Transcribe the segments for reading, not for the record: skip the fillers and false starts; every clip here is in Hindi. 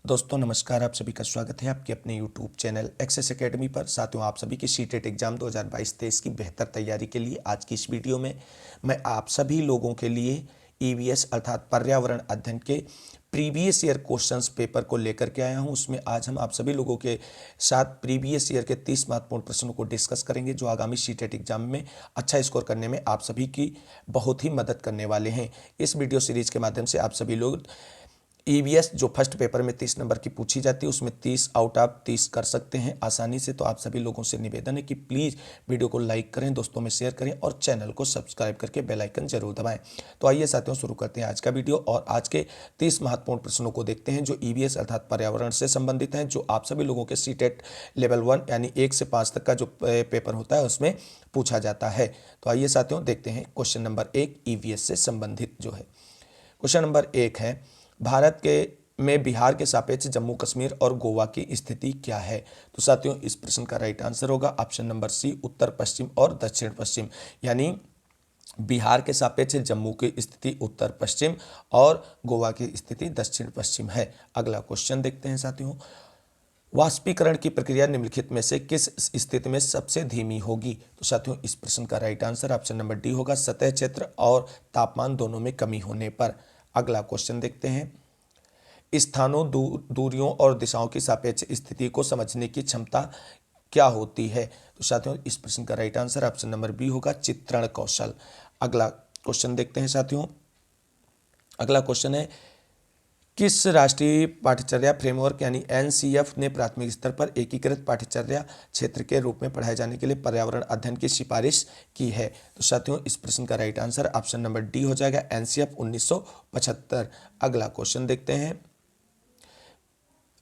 दोस्तों नमस्कार। आप सभी का स्वागत है आपके अपने यूट्यूब चैनल एक्सेस एकेडमी पर। साथियों, आप सभी की सीटेट एग्जाम 2022-23 की बेहतर तैयारी के लिए आज की इस वीडियो में मैं आप सभी लोगों के लिए ईवीएस अर्थात पर्यावरण अध्ययन के प्रीवियस ईयर क्वेश्चंस पेपर को लेकर के आया हूं। उसमें आज हम आप सभी लोगों के साथ प्रीवियस ईयर के 30 महत्वपूर्ण प्रश्नों को डिस्कस करेंगे, जो आगामी सीटेट एग्जाम में अच्छा स्कोर करने में आप सभी की बहुत ही मदद करने वाले हैं। इस वीडियो सीरीज के माध्यम से आप सभी लोग ईवीएस जो फर्स्ट पेपर में 30 नंबर की पूछी जाती है उसमें 30 आउट ऑफ 30 कर सकते हैं आसानी से। तो आप सभी लोगों से निवेदन है कि प्लीज़ वीडियो को लाइक करें, दोस्तों में शेयर करें और चैनल को सब्सक्राइब करके बेल आइकन जरूर दबाएं। तो आइए साथियों, शुरू करते हैं आज का वीडियो और आज के 30 महत्वपूर्ण प्रश्नों को देखते हैं जो ईवीएस अर्थात पर्यावरण से संबंधित हैं, जो आप सभी लोगों के सीटेट लेवल 1 यानी 1 से 5 तक का जो पेपर होता है उसमें पूछा जाता है। तो आइए साथियों देखते हैं क्वेश्चन नंबर 1 ईवीएस से संबंधित जो है। क्वेश्चन नंबर 1 है, भारत के में बिहार के सापेक्ष जम्मू कश्मीर और गोवा की स्थिति क्या है। तो साथियों, इस प्रश्न का राइट आंसर होगा ऑप्शन नंबर सी, उत्तर पश्चिम और दक्षिण पश्चिम। यानी बिहार के सापेक्ष जम्मू की स्थिति उत्तर पश्चिम और गोवा की स्थिति दक्षिण पश्चिम है। अगला क्वेश्चन देखते हैं साथियों, वाष्पीकरण की प्रक्रिया निम्नलिखित में से किस स्थिति में सबसे धीमी होगी। तो साथियों, इस प्रश्न का right answer option number D होगा, सतह क्षेत्र और तापमान दोनों में कमी होने पर। अगला क्वेश्चन देखते हैं, स्थानों, दूरियों और दिशाओं की सापेक्ष स्थिति को समझने की क्षमता क्या होती है। तो साथियों, इस प्रश्न का right answer option number B होगा, चित्रण कौशल। अगला क्वेश्चन देखते हैं साथियों, अगला क्वेश्चन है, किस राष्ट्रीय पाठ्यचर्या फ्रेमवर्क यानी एनसीएफ ने प्राथमिक स्तर पर एकीकृत पाठ्यचर्या क्षेत्र के रूप में पढ़ाए जाने के लिए पर्यावरण अध्ययन की सिफारिश की है। तो साथियों, इस प्रश्न का right answer option number D हो जाएगा, एनसीएफ 1975। अगला क्वेश्चन देखते हैं,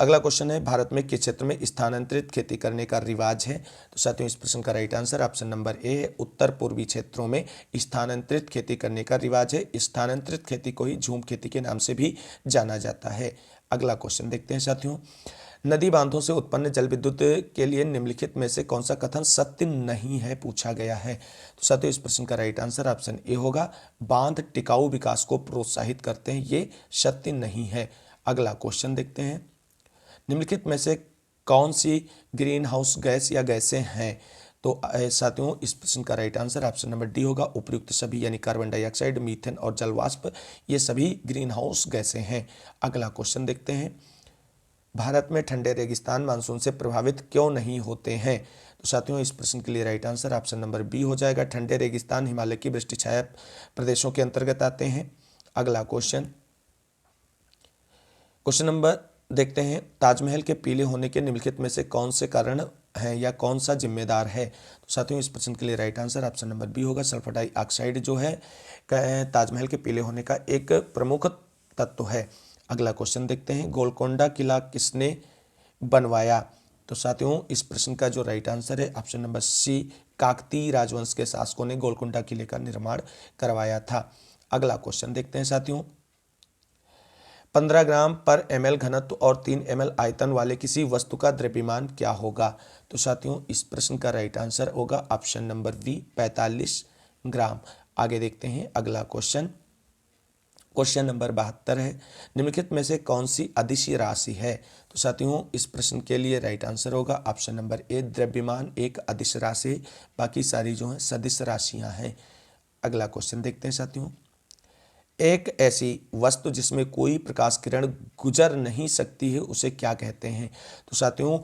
अगला क्वेश्चन है, भारत में किस क्षेत्र में स्थानांतरित खेती करने का रिवाज है। तो साथियों, इस प्रश्न का right answer option number A है, उत्तर पूर्वी क्षेत्रों में स्थानांतरित खेती करने का रिवाज है। स्थानांतरित खेती को ही झूम खेती के नाम से भी जाना जाता है। अगला क्वेश्चन देखते हैं साथियों, नदी बांधों से उत्पन्न जल विद्युत के लिए निम्नलिखित में से कौन सा कथन सत्य नहीं है पूछा गया है। तो साथियों, इस प्रश्न का राइट आंसर ऑप्शन ए होगा, बांध टिकाऊ विकास को प्रोत्साहित करते हैं, ये सत्य नहीं है। अगला क्वेश्चन देखते हैं, निम्नलिखित में से कौन सी ग्रीन हाउस गैस या गैसें हैं। तो साथियों, इस प्रश्न का right answer option number D होगा, उपयुक्त सभी, यानी कार्बन डाइऑक्साइड, मीथेन और जलवाष्प, ये सभी ग्रीन हाउस गैसें हैं। अगला क्वेश्चन देखते हैं, भारत में ठंडे रेगिस्तान मानसून से प्रभावित क्यों नहीं होते हैं। तो साथियों, इस प्रश्न के लिए right answer option number B हो जाएगा, ठंडे रेगिस्तान हिमालय की वृष्टि छाया प्रदेशों के अंतर्गत आते हैं। अगला क्वेश्चन, क्वेश्चन नंबर देखते हैं, ताजमहल के पीले होने के निम्नलिखित में से कौन से कारण हैं या कौन सा जिम्मेदार है। तो साथियों, इस प्रश्न के लिए right answer option number B होगा, सल्फर डाइऑक्साइड जो है ताजमहल के पीले होने का एक प्रमुख तत्व है। अगला क्वेश्चन देखते हैं, गोलकोंडा किला किसने बनवाया। तो साथियों, इस प्रश्न का जो राइट आंसर है ऑप्शन नंबर सी, काकतीय राजवंश के शासकों ने गोलकोंडा किले का निर्माण करवाया था। अगला क्वेश्चन देखते हैं साथियों, 15 ग्राम पर ml घनत्व और 3 ml आयतन वाले किसी वस्तु का द्रव्यमान क्या होगा। तो साथियों, इस प्रश्न का राइट आंसर होगा ऑप्शन नंबर बी, 45 ग्राम। आगे देखते हैं अगला क्वेश्चन, क्वेश्चन नंबर 72 है, निम्नलिखित में से कौन सी अदिश राशि है। तो साथियों, इस प्रश्न के लिए राइट आंसर होगा ऑप्शन नंबर ए, द्रव्यमान एक अदिश राशि, बाकी सारी जो है सदिश राशियां हैं। अगला क्वेश्चन देखते हैं साथियों, एक ऐसी वस्तु जिसमें कोई प्रकाश किरण गुजर नहीं सकती है उसे क्या कहते हैं। तो साथियों,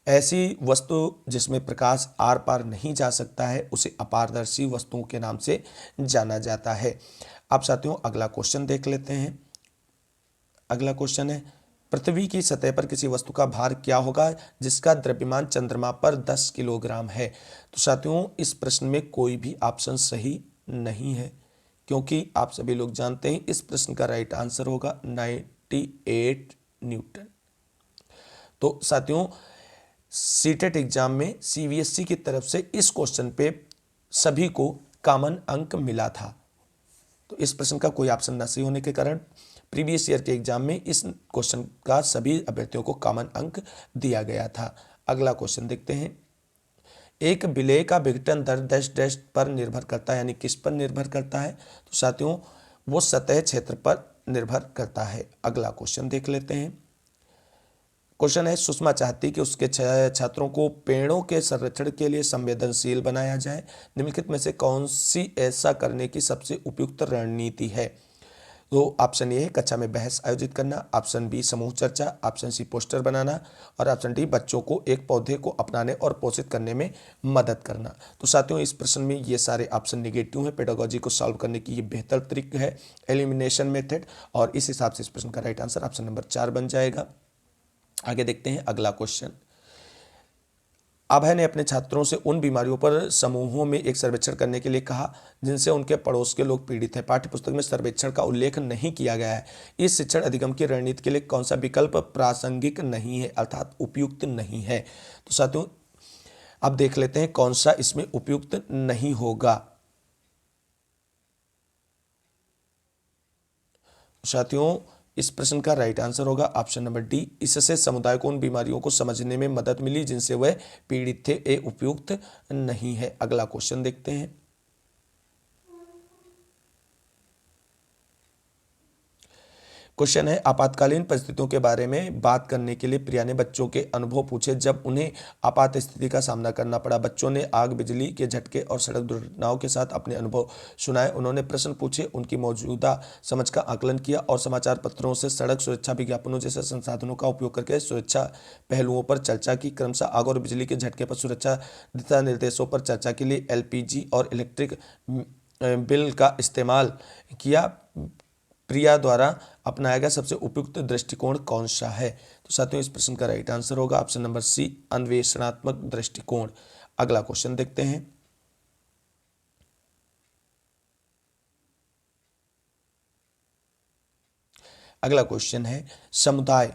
ऐसी वस्तु जिसमें प्रकाश आर पार नहीं जा सकता है उसे अपारदर्शी वस्तुओं के नाम से जाना जाता है। अब साथियों, अगला क्वेश्चन देख लेते हैं। अगला क्वेश्चन है, पृथ्वी की सतह पर किसी वस्तु का भार क्या होगा जिसका द्रव्यमान चंद्रमा पर 10 किलोग्राम है। तो साथियों, इस प्रश्न में कोई भी ऑप्शन सही नहीं है, क्योंकि आप सभी लोग जानते हैं इस प्रश्न का राइट आंसर होगा 98 न्यूटन। तो साथियों, सीटेट एग्जाम में सीबीएसई की तरफ से इस क्वेश्चन पे सभी को कॉमन अंक मिला था। तो इस प्रश्न का कोई ऑप्शन न सही होने के कारण प्रीवियस ईयर के एग्जाम में इस क्वेश्चन का सभी अभ्यर्थियों को कॉमन अंक दिया गया था। अगला क्वेश्चन देखते हैं, एक विलेय का विघटन दर डैश डैश पर निर्भर करता है, यानी किस पर निर्भर करता है। तो साथियों, वो सतह क्षेत्र पर निर्भर करता है। अगला क्वेश्चन देख लेते हैं, क्वेश्चन है, सुषमा चाहती कि उसके छात्रों को पेड़ों के संरक्षण के लिए संवेदनशील बनाया जाए। निम्नलिखित में से कौन सी ऐसा करने की सबसे उपयुक्त रणनीति है? तो ऑप्शन ए है कक्षा में बहस आयोजित करना, ऑप्शन बी समूह चर्चा, ऑप्शन सी पोस्टर बनाना और ऑप्शन डी बच्चों को एक पौधे को अपनाने और पोषित करने में मदद करना। तो साथियों, इस प्रश्न में ये सारे ऑप्शन निगेटिव हैं। पेडागोजी को सॉल्व करने की ये बेहतर तरीका है एलिमिनेशन मेथड, और इस हिसाब से इस प्रश्न का राइट आंसर ऑप्शन नंबर 4 बन जाएगा। आगे देखते हैं अगला क्वेश्चन। अभय ने अपने छात्रों से उन बीमारियों पर समूहों में एक सर्वेक्षण करने के लिए कहा जिनसे उनके पड़ोस के लोग पीड़ित हैं। पाठ्यपुस्तक में सर्वेक्षण का उल्लेख नहीं किया गया है। इस शिक्षण अधिगम की रणनीति के लिए कौन सा विकल्प प्रासंगिक नहीं है, अर्थात उपयुक्त नहीं है? तो साथियों, अब देख लेते हैं कौन सा इसमें उपयुक्त नहीं होगा। साथियों, इस प्रश्न का राइट आंसर होगा ऑप्शन नंबर डी। इससे समुदाय को उन बीमारियों को समझने में मदद मिली जिनसे वह पीड़ित थे। ये उपयुक्त नहीं है। अगला क्वेश्चन देखते हैं। क्वेश्चन है, आपातकालीन परिस्थितियों के बारे में बात करने के लिए प्रिया ने बच्चों के अनुभव पूछे जब उन्हें आपात स्थिति का सामना करना पड़ा। बच्चों ने आग, बिजली के झटके और सड़क दुर्घटनाओं के साथ अपने अनुभव सुनाए। उन्होंने प्रश्न पूछे, उनकी मौजूदा समझ का आकलन किया और समाचार पत्रों से सड़क सुरक्षा विज्ञापनों जैसे संसाधनों का उपयोग करके सुरक्षा पहलुओं पर चर्चा की। क्रमशः आग और बिजली के झटके पर सुरक्षा दिशा निर्देशों पर चर्चा के लिए एलपीजी और इलेक्ट्रिक बिल का इस्तेमाल किया। प्रिया द्वारा अपनाया गया सबसे उपयुक्त दृष्टिकोण कौन सा है? तो साथियों, इस प्रश्न का राइट आंसर होगा ऑप्शन नंबर सी, अन्वेषणात्मक दृष्टिकोण। अगला क्वेश्चन देखते हैं। अगला क्वेश्चन है, समुदाय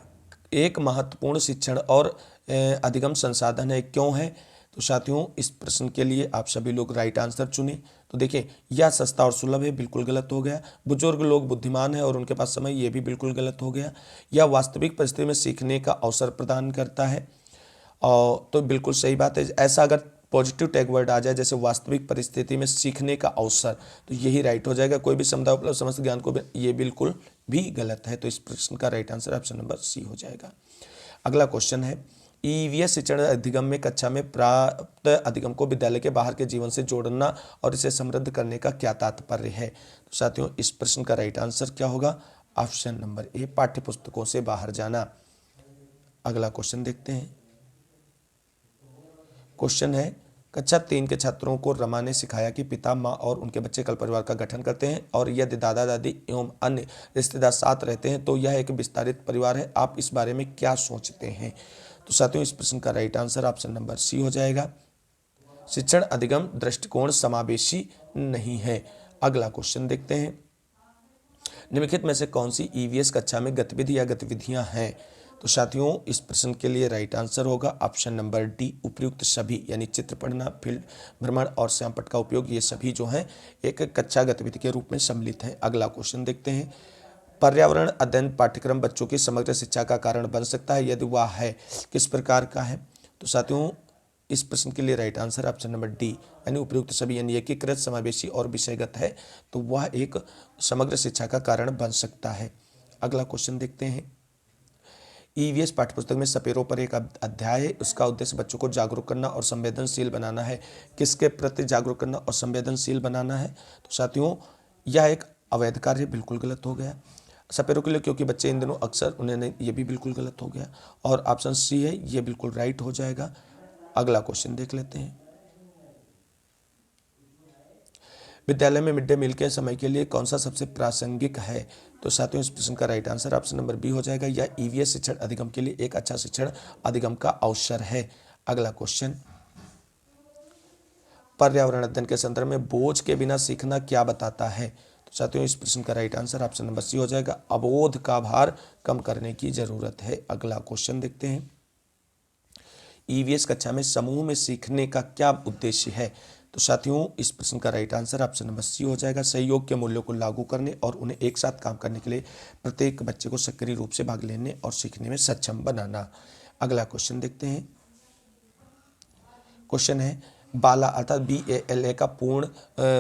एक महत्वपूर्ण शिक्षण और अधिगम संसाधन है, क्यों है? तो साथियों, इस प्रश्न के लिए आप सभी लोग राइट आंसर चुनें। तो देखिए, यह सस्ता और सुलभ है, बिल्कुल गलत हो गया। बुजुर्ग लोग बुद्धिमान है और उनके पास समय, ये भी बिल्कुल गलत हो गया। यह वास्तविक परिस्थिति में सीखने का अवसर प्रदान करता है, और तो बिल्कुल सही बात है। ऐसा अगर पॉजिटिव टैग वर्ड आ जाए जैसे वास्तविक परिस्थिति में सीखने का अवसर, तो यही राइट हो जाएगा। कोई भी समुदाय उपलब्ध समस्त ज्ञान को ये बिल्कुल भी गलत है। तो इस प्रश्न का right answer option number C हो जाएगा। अगला क्वेश्चन है, ईवीएस शिक्षण अधिगम में कक्षा में प्राप्त अधिगम को विद्यालय के बाहर के जीवन से जोड़ना और इसे समृद्ध करने का क्या तात्पर्य है? तो साथियों, इस प्रश्न का राइट आंसर क्या होगा? ऑप्शन नंबर ए, पाठ्यपुस्तकों से बाहर जाना। अगला क्वेश्चन देखते हैं। क्वेश्चन है, कक्षा 3 के छात्रों को रमा ने सिखाया कि पिता, माँ और उनके बच्चे कल परिवार का गठन करते हैं और यदि दादा दादी एवं अन्य रिश्तेदार साथ रहते हैं तो यह एक विस्तारित परिवार है। आप इस बारे में क्या सोचते हैं? तो साथियों, इस प्रश्न का right answer option number C हो जाएगा। शिक्षण अधिगम दृष्टिकोण समावेशी नहीं है। अगला क्वेश्चन देखते हैं। निम्नलिखित में से कौन सी ईवीएस कक्षा में गतिविधि या गतिविधियां हैं? तो साथियों, इस प्रश्न के लिए राइट आंसर होगा ऑप्शन नंबर डी, उपयुक्त सभी। यानी चित्र पढ़ना, फील्ड भ्रमण और श्यामपट्ट का उपयोग, ये सभी जो हैं एक कक्षा गतिविधि के रूप में सम्मिलित हैं। अगला क्वेश्चन देखते हैं। पर्यावरण अध्ययन पाठ्यक्रम बच्चों की समग्र शिक्षा का कारण बन सकता है, यदि वह है किस प्रकार का है? तो साथियों, इस प्रश्न के लिए right answer option number D, यानी उपयुक्त सभी, यानी एकीकृत, समावेशी और विषयगत है, तो वह एक समग्र शिक्षा का कारण बन सकता है। अगला क्वेश्चन देखते हैं। ईवीएस पाठ्यपुस्तक में सपेरों पर एक अध्याय है, उसका उद्देश्य बच्चों को जागरूक करना और संवेदनशील बनाना है। किसके प्रति जागरूक करना और संवेदनशील बनाना है? तो साथियों, यह एक अवैध कार्य, बिल्कुल गलत हो गया। सपेरों के लिए, क्योंकि बच्चे इन दिनों अक्सर उन्हें, ये भी बिल्कुल गलत हो गया। और ऑप्शन सी है, ये बिल्कुल राइट हो जाएगा। अगला क्वेश्चन देख लेते हैं। विद्यालय में मिड डे मील के समय के लिए कौन सा सबसे प्रासंगिक है? तो साथियों, इस प्रश्न का right answer option number B हो जाएगा। यह ईवीएस शिक्षण अधिगम के लिए एक अच्छा शिक्षण अधिगम का अवसर है। अगला क्वेश्चन, पर्यावरण अध्ययन के संदर्भ में बोझ के बिना सीखना क्या बताता है? तो साथियों, इस प्रश्न का right answer option number C हो जाएगा। अबोध का भार कम करने की जरूरत है। अगला क्वेश्चन देखते हैं। ईवीएस कक्षा में समूह में सीखने का क्या उद्देश्य है? तो साथियों, इस प्रश्न का right answer option number C हो जाएगा। सहयोग के मूल्यों को लागू करने और उन्हें एक साथ काम करने के लिए प्रत्येक बच्चे को सक्रिय रूप से भाग लेने और सीखने में सक्षम बनाना। अगला क्वेश्चन देखते हैं। क्वेश्चन है, बाला अर्थात BALA का पूर्ण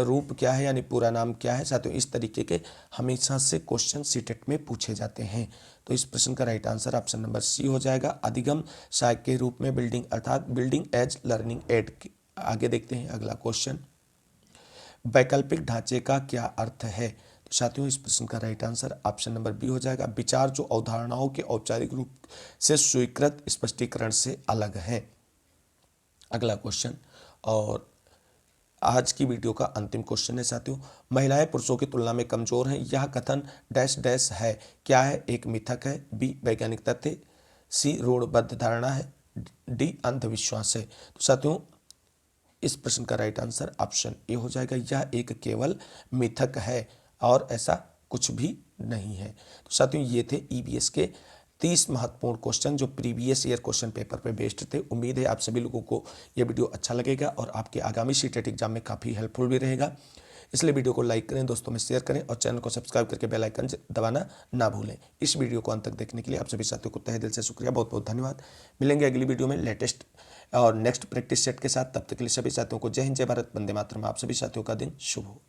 रूप क्या है, यानी पूरा नाम क्या है? साथियों, इस तरीके के हमेशा से क्वेश्चन सीटेट में पूछे जाते हैं। तो इस प्रश्न का right answer option number C हो जाएगा, अधिगम सहायक के रूप में बिल्डिंग अर्थात बिल्डिंग एज लर्निंग एड। आगे देखते हैं अगला क्वेश्चन, वैकल्पिक ढांचे का क्या अर्थ है? तो साथियों इस प्रश्न का right answer option number B हो जाएगा, विचार जो अवधारणाओं के औपचारिक रूप से स्वीकृत स्पष्टीकरण से अलग है। अगला क्वेश्चन और आज की वीडियो का अंतिम क्वेश्चन है साथियों, महिलाएं पुरुषों की तुलना में कमजोर हैं, यह कथन डैश डैश है, क्या है? एक मिथक है, बी वैज्ञानिक तथ्य, सी रूढ़बद्ध धारणा है, डी अंधविश्वास है। तो साथियों इस प्रश्न का राइट आंसर ऑप्शन ए हो जाएगा, यह एक केवल मिथक है और ऐसा कुछ भी नहीं है। तो साथियों ये थे ईवीएस के 30 महत्वपूर्ण क्वेश्चन जो प्रीवियस ईयर क्वेश्चन पेपर पे बेस्ड थे। उम्मीद है आप सभी लोगों को ये वीडियो अच्छा लगेगा और आपके आगामी सीटेट एग्जाम में काफ़ी हेल्पफुल भी रहेगा। इसलिए वीडियो को लाइक करें, दोस्तों में शेयर करें और चैनल को सब्सक्राइब करके बेल आइकन दबाना ना भूलें। इस वीडियो को अंत तक देखने के लिए आप सभी साथियों को तहे दिल से शुक्रिया, बहुत बहुत धन्यवाद। मिलेंगे अगली वीडियो में लेटेस्ट और नेक्स्ट प्रैक्टिस सेट के साथ, तब तक के लिए सभी साथियों को जय हिंद, जय भारत, वंदे मातरम। आप सभी साथियों का दिन शुभ हो।